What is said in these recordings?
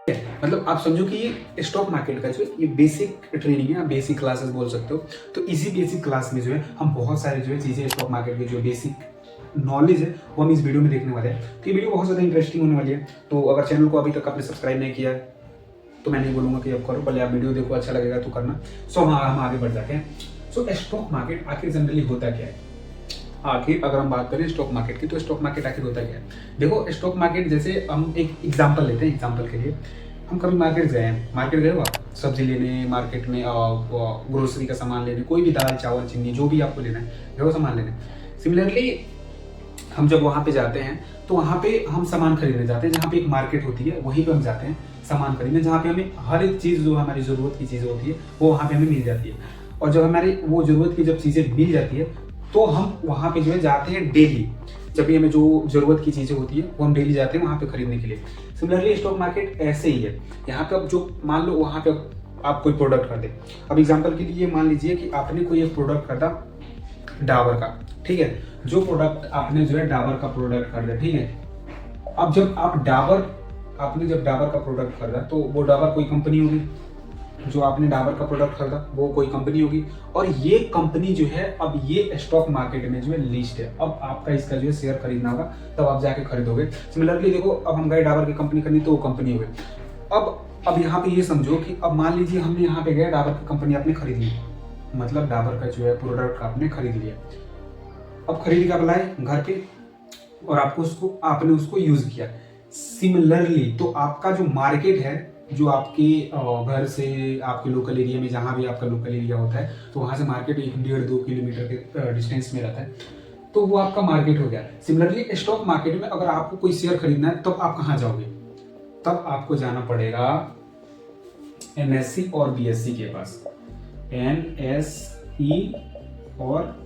मतलब आप समझो कि ये स्टॉक मार्केट का जो है ये बेसिक ट्रेनिंग है, आप बेसिक क्लासेस बोल सकते हो। तो इसी बेसिक क्लास में जो है हम बहुत सारी जो है चीज़ें स्टॉक मार्केट की जो बेसिक नॉलेज है वो हम इस वीडियो में देखने वाले हैं। तो ये वीडियो बहुत ज़्यादा इंटरेस्टिंग होने वाली है। तो अगर चैनल को अभी तक आपने सब्सक्राइब नहीं किया है तो मैं नहीं बोलूँगा कि आप करो, पहले आप वीडियो देखो, अच्छा लगेगा तो करना। सो हाँ, हम आगे बढ़ जाते हैं। सो स्टॉक मार्केट आखिर जनरली होता क्या है? आखिर अगर हम बात करें स्टॉक मार्केट की, तो स्टॉक मार्केट आखिर होता क्या है? देखो, स्टॉक मार्केट जैसे हम एक एग्जांपल लेते हैं। एग्जांपल के लिए हम कभी मार्केट गए हैं, मार्केट गए हो आप सब्जी लेने, मार्केट में ग्रोसरी का सामान लेने, कोई भी दाल चावल चीनी जो भी आपको लेना है, गए हो सामान लेने। सिमिलरली हम जब वहाँ पे जाते हैं तो वहाँ पे हम सामान खरीदने जाते हैं, जहाँ पे एक मार्केट होती है वहीं पे हम जाते हैं सामान खरीदने, जहाँ पे हमें हर एक चीज़ जो हमारी ज़रूरत की चीज़ें होती है वो वहाँ पे हमें मिल जाती है। और जब हमारी वो ज़रूरत की जब चीज़ें मिल जाती है तो हम वहाँ पे जो है जाते हैं डेली। जब भी हमें जो ज़रूरत की चीज़ें होती है वो हम डेली जाते हैं वहाँ पे खरीदने के लिए। सिमिलरली स्टॉक मार्केट ऐसे ही है। यहाँ पे अब जो मान लो वहाँ पे आप कोई प्रोडक्ट खरीदे, अब एग्जाम्पल के लिए मान लीजिए कि आपने कोई एक प्रोडक्ट खरीदा डाबर का, ठीक है। जो प्रोडक्ट आपने जो है डाबर का प्रोडक्ट खरीदा, ठीक है। अब जब आपने जब डाबर का प्रोडक्ट खरीदा तो वो डाबर कोई कंपनी होगी, जो आपने डाबर का प्रोडक्ट खरीदा वो कोई कंपनी होगी, और ये कंपनी जो है अब ये स्टॉक मार्केट में जो है लिस्ट है। अब आपका इसका जो है शेयर खरीदना होगा तब आप जाके खरीदोगे। सिमिलरली देखो, अब हम गए डाबर की कंपनी खरीदनी तो वो कंपनी हो गई। अब यहाँ पे ये समझो कि अब मान लीजिए हमने यहाँ पे गए, डाबर की कंपनी आपने खरीद ली, मतलब डाबर का जो है प्रोडक्ट आपने खरीद लिया। अब खरीद के आप लाए घर पे और आपने उसको यूज किया। सिमिलरली तो आपका जो मार्केट है, जो आपके घर से आपके लोकल एरिया में, जहाँ भी आपका लोकल एरिया होता है, तो वहाँ से मार्केट 1-1.5-2 किलोमीटर के डिस्टेंस में रहता है, तो वो आपका मार्केट हो गया। सिमिलरली स्टॉक मार्केट में अगर आपको कोई शेयर खरीदना है तब आप कहाँ जाओगे? तब आपको जाना पड़ेगा NSE और BSE के पास। NSE और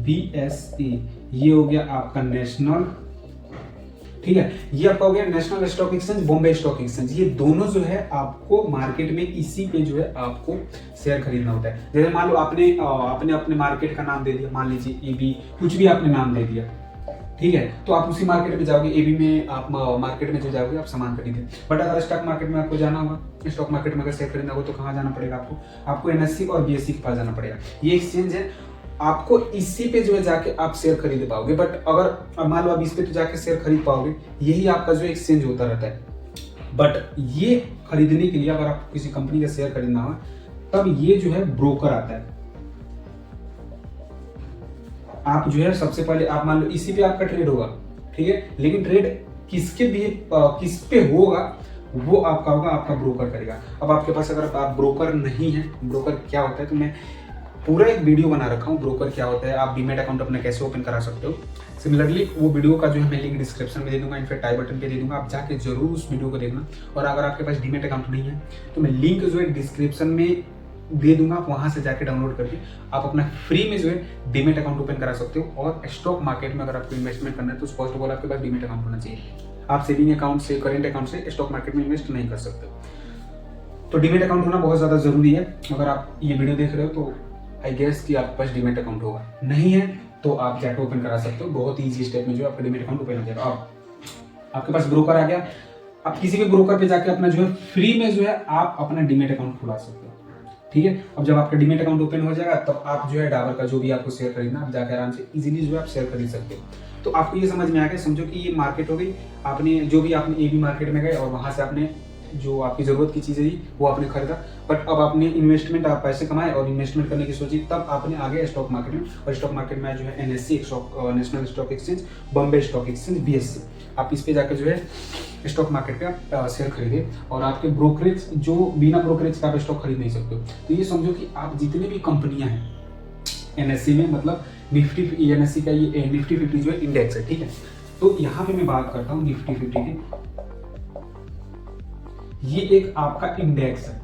BSE, ये हो गया आपका नेशनल, ठीक है। ये आपका हो गया national stock exchange, Bombay stock exchange. ये दोनों जो है आपको मार्केट में इसी पे जो है आपको शेयर खरीदना होता है। जैसे मान लो आपने अपने मार्केट का नाम दे दिया, मान लीजिए AB, कुछ भी आपने नाम दे दिया, ठीक है। तो आप उसी मार्केट में जाओगे, AB में आप मार्केट में जो जाओगे आप सामान खरीदे। बट अगर स्टॉक मार्केट में आपको जाना होगा, स्टॉक मार्केट में अगर शेयर खरीदना होगा तो कहाँ जाना पड़ेगा आपको NSE और BSE के पास जाना पड़ेगा। ये एक्सचेंज है, आपको इसी पे जो है जाके आप शेयर खरीद पाओगे। बट अगर मान लो आप इस पे तो जाके शेयर खरीद पाओगे, यही आपका जो एक्सचेंज होता रहता है। बट ये खरीदने के लिए अगर आपको किसी कंपनी का शेयर खरीदना हो तब ये जो है ब्रोकर आता है। आप जो है सबसे पहले आप मान लो इसी पे आपका ट्रेड होगा, ठीक है, लेकिन ट्रेड किस पे होगा वो आपका होगा, आपका ब्रोकर करेगा। अब आपके पास अगर आप ब्रोकर नहीं है, ब्रोकर क्या होता है, तो मैं पूरा एक वीडियो बना रखा हूँ ब्रोकर क्या होता है, आप डीमैट अकाउंट अपना कैसे ओपन करा सकते हो। सिमिलरली वो वीडियो का जो है मैं लिंक डिस्क्रिप्शन में दे दूंगा, इनफैक्ट आई बटन पे दे दूंगा, आप जाके जरूर उस वीडियो को देखना। और अगर आपके पास डीमैट अकाउंट नहीं है तो मैं लिंक जो है डिस्क्रिप्शन में दे दूंगा, आप वहां से जाके डाउनलोड करके आप अपना फ्री में जो है डीमैट अकाउंट ओपन करा सकते हो। और स्टॉक मार्केट में अगर आपको इन्वेस्टमेंट करना है तो फर्स्ट ऑफ ऑल आपके पास डीमैट अकाउंट होना चाहिए। आप सेविंग अकाउंट से, करेंट अकाउंट से स्टॉक मार्केट में इन्वेस्ट नहीं कर सकते। तो डीमैट अकाउंट होना बहुत ज्यादा जरूरी है। अगर आप ये वीडियो देख रहे हो तो आई गेस कि आपके पास डीमैट अकाउंट होगा, नहीं है तो आप जाके ओपन करा सकते हो। बहुत ईजी स्टेप में जो आपका डीमैट अकाउंट ओपन हो जाएगा। अब आपके पास ब्रोकर आ गया, आप किसी भी ब्रोकर पे जाके अपना जो है फ्री में जो है आप अपना डीमैट अकाउंट खुला सकते हो, ठीक है। अब जब आपका डीमैट अकाउंट ओपन हो जाएगा तब आप जो है डाबर का जो भी आपको शेयर खरीदना, आप जाकर आराम से इजीली जो है आप शेयर खरीद सकते हो। तो आपको ये समझ में आ गया, समझो कि ये मार्केट हो गई। आपने AB मार्केट में गए और वहां से आपने जो आपकी जरूरत की चीजें थी वो आपने खरीदा। बट अब आपने इन्वेस्टमेंट, आप पैसे कमाए और इन्वेस्टमेंट करने की सोची, तब आपने आगे स्टॉक मार्केट में, और स्टॉक मार्केट में जो है NSE national stock exchange, Bombay stock exchange, BSE, आप इस पे जाकर जो है स्टॉक मार्केट पे आप शेयर खरीदे। और आपके ब्रोकरेज, जो बिना ब्रोकरेज का आप स्टॉक खरीद नहीं सकते हो। तो ये समझो कि आप जितने भी कंपनियां हैं NSE में, मतलब निफ्टी, NSE का ये निफ्टी 50 जो है इंडेक्स है, ठीक है। तो यहाँ पे मैं बात करता हूँ निफ्टी 50 की, ये एक आपका इंडेक्स है,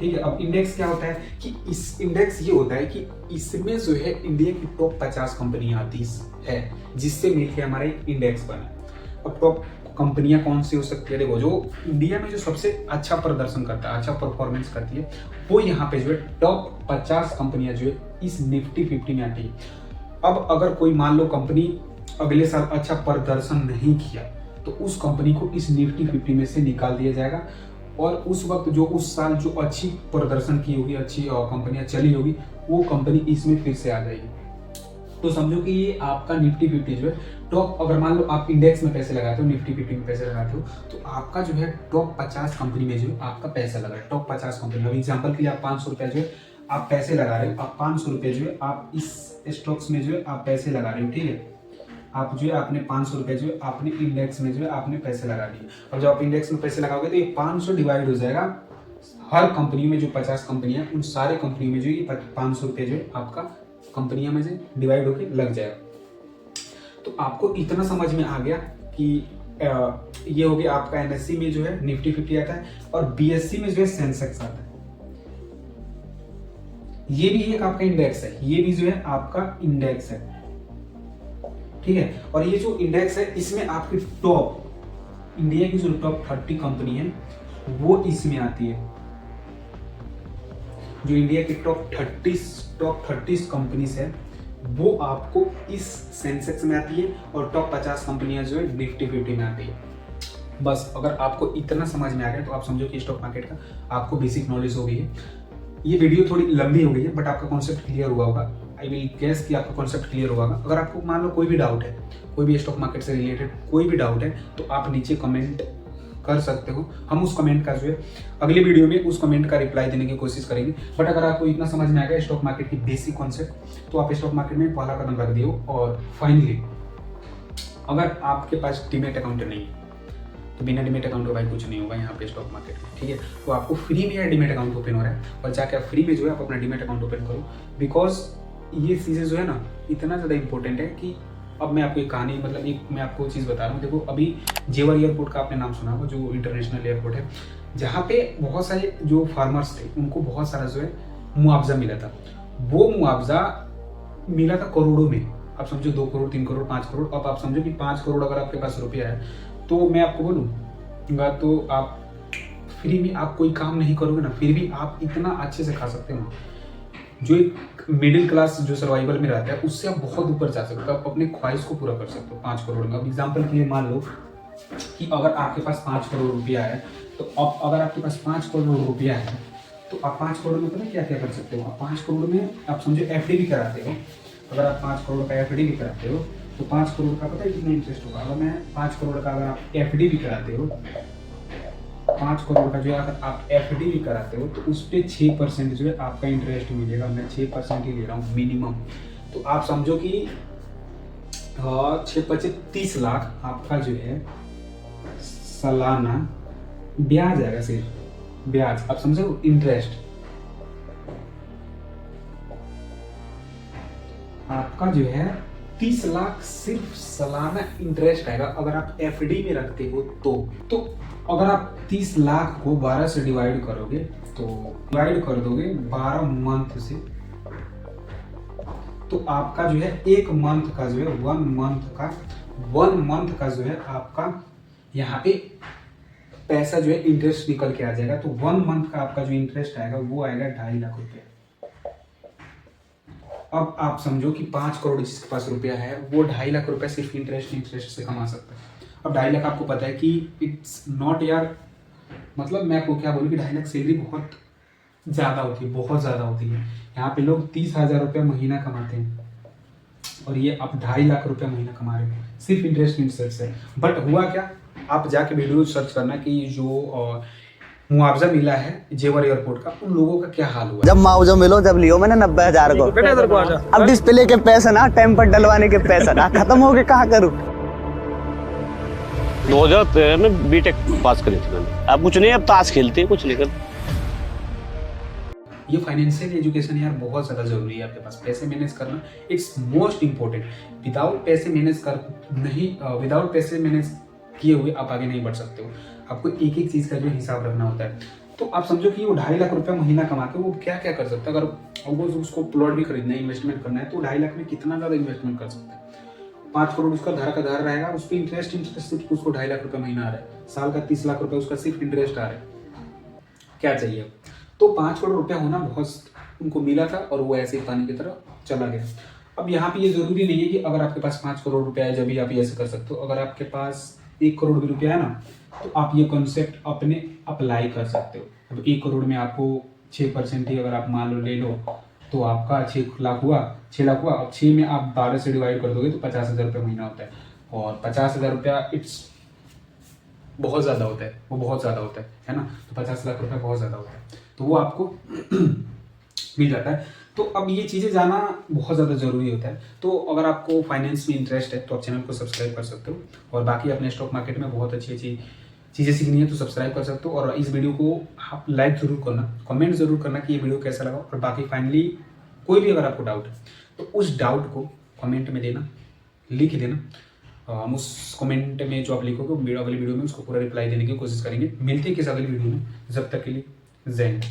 ठीक है। अब इंडेक्स क्या होता है कि इस इंडेक्स ये होता है कि इसमें जो है इंडिया की टॉप 50 कंपनियां आती है, जिससे मिलकर हमारा एक इंडेक्स बना। अब टॉप कंपनियां कौन सी हो सकती है? देखो, जो इंडिया में जो सबसे अच्छा प्रदर्शन करता है, अच्छा परफॉर्मेंस करती है, वो यहाँ पे जो है टॉप 50 कंपनियां जो है इस निफ्टी 50 में आती है। अब अगर कोई मान लो कंपनी अगले साल अच्छा प्रदर्शन नहीं किया, तो उस कंपनी को इस निफ्टी 50 में से निकाल दिया जाएगा और उस वक्त जो उस साल जो अच्छी प्रदर्शन की होगी, अच्छी कंपनियां चली होगी, वो कंपनी इसमें फिर से आ जाएगी। तो समझो कि ये आपका निफ्टी 50 जो है टॉप, अगर मान लो आप इंडेक्स में पैसे लगाते हो, निफ्टी 50 में पैसे लगाते हो, तो आपका जो है टॉप 50 कंपनी में जो है आपका पैसा लगा है। टॉप 50 कंपनी, अब एग्जाम्पल के लिए आप 500 रुपया जो है आप पैसे लगा रहे हो, आप 500 रुपये जो है आप इस स्टॉक्स में जो है आप पैसे लगा रहे हो, ठीक है। आप जो है आपने 500 रुपये जो है आपने इंडेक्स में जो है आपने पैसे लगा दिए। अब जब आप इंडेक्स में पैसे लगाओगे तो ये 500 डिवाइड हो जाएगा हर कंपनी में, जो 50 कंपनियां, उन सारे कंपनी में जो ये 500 रुपये जो है आपका कंपनियां में से डिवाइड होकर लग जाएगा। तो आपको इतना समझ में आ गया कि ये हो गया आपका एनएससी में जो है निफ्टी 50 आता है और बीएससी में जो है सेंसेक्स आता है। ये भी एक आपका इंडेक्स है, ये भी जो है आपका इंडेक्स है, ठीक है। और ये जो इंडेक्स है इसमें आपकी टॉप, इंडिया की जो टॉप 30 कंपनी है वो इसमें आती है। जो इंडिया की टॉप 30 कंपनीज है वो आपको इस सेंसेक्स में आती है और टॉप 50 कंपनियां जो है निफ्टी 50 में आती है। बस अगर आपको इतना समझ में आ गया तो आप समझो कि स्टॉक मार्केट का आपको बेसिक नॉलेज हो गई है। ये वीडियो थोड़ी लंबी हो गई है बट आपका कॉन्सेप्ट क्लियर हुआ होगा। आई विल गेस कि आपका कॉन्सेप्ट क्लियर हुआ होगा। अगर आपको मान लो कोई भी डाउट है, कोई भी स्टॉक मार्केट से रिलेटेड कोई भी डाउट है, तो आप नीचे कमेंट कर सकते हो। हम उस कमेंट का जो है अगले वीडियो में उस कमेंट का रिप्लाई देने की कोशिश करेंगे। बट अगर आपको इतना समझ में आ गया स्टॉक मार्केट की बेसिक कॉन्सेप्ट, तो आप स्टॉक मार्केट में पहला कदम रख दियो। और फाइनली अगर आपके पास डीमैट अकाउंट नहीं है तो बिना डीमैट अकाउंट के भाई कुछ नहीं होगा यहाँ पे स्टॉक मार्केट में, ठीक है। तो आपको फ्री में यार डीमैट अकाउंट ओपन हो रहा है और जाके आप फ्री में जो है आप अपना डीमैट अकाउंट ओपन करो। बिकॉज ये चीज़ें जो है ना इतना ज़्यादा इंपॉर्टेंट है कि अब मैं आपको एक कहानी, मतलब एक मैं आपको चीज़ बता रहा हूँ। देखो अभी जेवर एयरपोर्ट का आपने नाम सुना होगा, जो इंटरनेशनल एयरपोर्ट है, जहाँ पे बहुत सारे जो फार्मर्स थे उनको बहुत सारा जो है मुआवजा मिला था। वो मुआवजा मिला था करोड़ों में। आप समझो 2 करोड़ 3 करोड़ 5 करोड़। अब आप समझो कि 5 करोड़ अगर आपके पास रुपया है तो मैं आपको बोलूँगा तो आप फ्री में आप कोई काम नहीं करोगे ना, फिर भी आप इतना अच्छे से खा सकते हो। जो एक मिडिल क्लास जो सर्वाइवल में रहता है उससे आप बहुत ऊपर जा सकते हो, आप अपने ख्वाहिश को पूरा कर सकते हो 5 करोड़ में। अब एग्जाम्पल के लिए मान लो कि अगर आपके पास 5 करोड़ रुपया है, तो अब अगर आपके पास 5 करोड़ रुपया है तो आप 5 करोड़ में पता क्या क्या कर सकते हो। आप 5 करोड़ में आप समझो एफडी भी कराते हो। अगर आप 5 करोड़ का एफडी भी कराते हो तो 5 करोड़ का पता है कितना इंटरेस्ट होगा। अगर मैं 5 करोड़ का अगर आप एफडी भी कराते हो, 5 करोड़ का जो अगर आप एफडी भी कराते हो तो उस पर 6% जो है आपका इंटरेस्ट मिलेगा। मैं 6% ही ले रहा हूँ मिनिमम। तो आप समझो कि 6 30 लाख आपका जो है सालाना ब्याज आएगा, सिर्फ ब्याज। आप समझो इंटरेस्ट आपका जो है 30 लाख सिर्फ सालाना इंटरेस्ट आएगा अगर आप एफडी में रखते हो तो अगर आप 30 लाख को 12 से डिवाइड करोगे तो डिवाइड कर दोगे 12 मंथ से, तो आपका जो है एक मंथ का जो है 1 मंथ का जो है आपका यहाँ पे पैसा जो है इंटरेस्ट निकल के आ जाएगा। तो 1 मंथ का आपका जो इंटरेस्ट आएगा वो आएगा 2.5 लाख रुपया। अब आप समझो कि 5 करोड़ जिसके पास रुपया है वो 2.5 लाख रुपया सिर्फ इंटरेस्ट से कमा सकता है। अब 2.5 लाख आपको पता है कि इट्स नॉट यार, मतलब मैं आपको क्या बोलूँ कि 2.5 लाख सैलरी बहुत ज़्यादा होती है, बहुत ज़्यादा होती है। यहाँ पे लोग 30,000 रुपया महीना कमाते हैं और ये आप 2.5 लाख रुपया महीना कमा रहे हो सिर्फ इंटरेस्ट से। बट हुआ क्या, आप जाके वीडियो सर्च करना कि जो मुआवजा मिला है जेवर एयरपोर्ट का, उन लोगों का क्या हाल हुआ। जब मुआवजा मिलो जब लियो मैंने 90,000 को। अब डिस्प्ले के पैसे ना, टाइम पर डलवाने के पैसे ना खत्म हो गए, कहाँ करूँ। 2013 में बीटेक पास करी थी मैंने। अब कुछ नहीं, अब ताश खेलते हैं, कुछ नहीं करते। ये फाइनेंशियल एजुकेशन यार बहुत ज़्यादा जरूरी है। आपके पास पैसे मैनेज करना इट्स मोस्ट इम्पोर्टेंट। विदाउट पैसे मैनेज किए हुए आप आगे नहीं बढ़ सकते हो। आपको एक एक चीज़ का जो हिसाब रखना होता है। तो आप समझो कि वो 2.5 लाख रुपया महीना कमा के वो क्या क्या कर सकता है। अगर वो उसको प्लॉट भी खरीदना है, इन्वेस्टमेंट करना है, तो 2.5 लाख में कितना ज़्यादा इन्वेस्टमेंट कर सकता है। 5 करोड़ उसका धारा का धार रहेगा, उस पर इंटरेस्ट सिर्फ उसको 2.5 लाख रुपया महीना आ रहा है। साल का 30 लाख रुपया उसका सिर्फ इंटरेस्ट आ रहा है। क्या चाहिए। तो 5 करोड़ रुपया होना बहुत उनको मिला था और वो ऐसे ही पानी की तरह चला गया। अब यहाँ पे ये जरूरी नहीं है कि अगर आपके पास 5 करोड़ रुपया है जब भी आप ऐसे कर सकते हो। अगर आपके पास 1 करोड़ भी रुपया है ना, तो आप ये कॉन्सेप्ट अपने अप्लाई कर सकते हो। अब 1 करोड़ में आपको 6% ही अगर आप मान लो ले लो, तो आपका 6 लाख हुआ, 6 लाख हुआ। अब 6 में आप 12 से डिवाइड कर दोगे तो 50,000 रुपये महीना होता है। और 50,000 रुपया इट्स बहुत ज़्यादा होता है, वो बहुत ज़्यादा होता है ना। तो 50 लाख रुपया बहुत ज़्यादा होता है, तो वो आपको मिल जाता है। तो अब ये चीज़ें जाना बहुत ज़्यादा ज़रूरी होता है। तो अगर आपको फाइनेंस में इंटरेस्ट है तो आप चैनल को सब्सक्राइब कर सकते हो, और बाकी अपने स्टॉक मार्केट में बहुत अच्छी अच्छी चीज़ें सीखनी है तो सब्सक्राइब कर सकते हो। और इस वीडियो को आप लाइक ज़रूर करना, कमेंट ज़रूर करना कि ये वीडियो कैसा लगा। और बाकी फाइनली कोई भी अगर आपको डाउट है तो उस डाउट को कमेंट में देना, लिख देना। हम उस कमेंट में जो आप लिखोगे अगली वीडियो में उसको पूरा रिप्लाई देने की कोशिश करेंगे। मिलते हैं किस अगली वीडियो में, जब तक के लिए जय हिंद।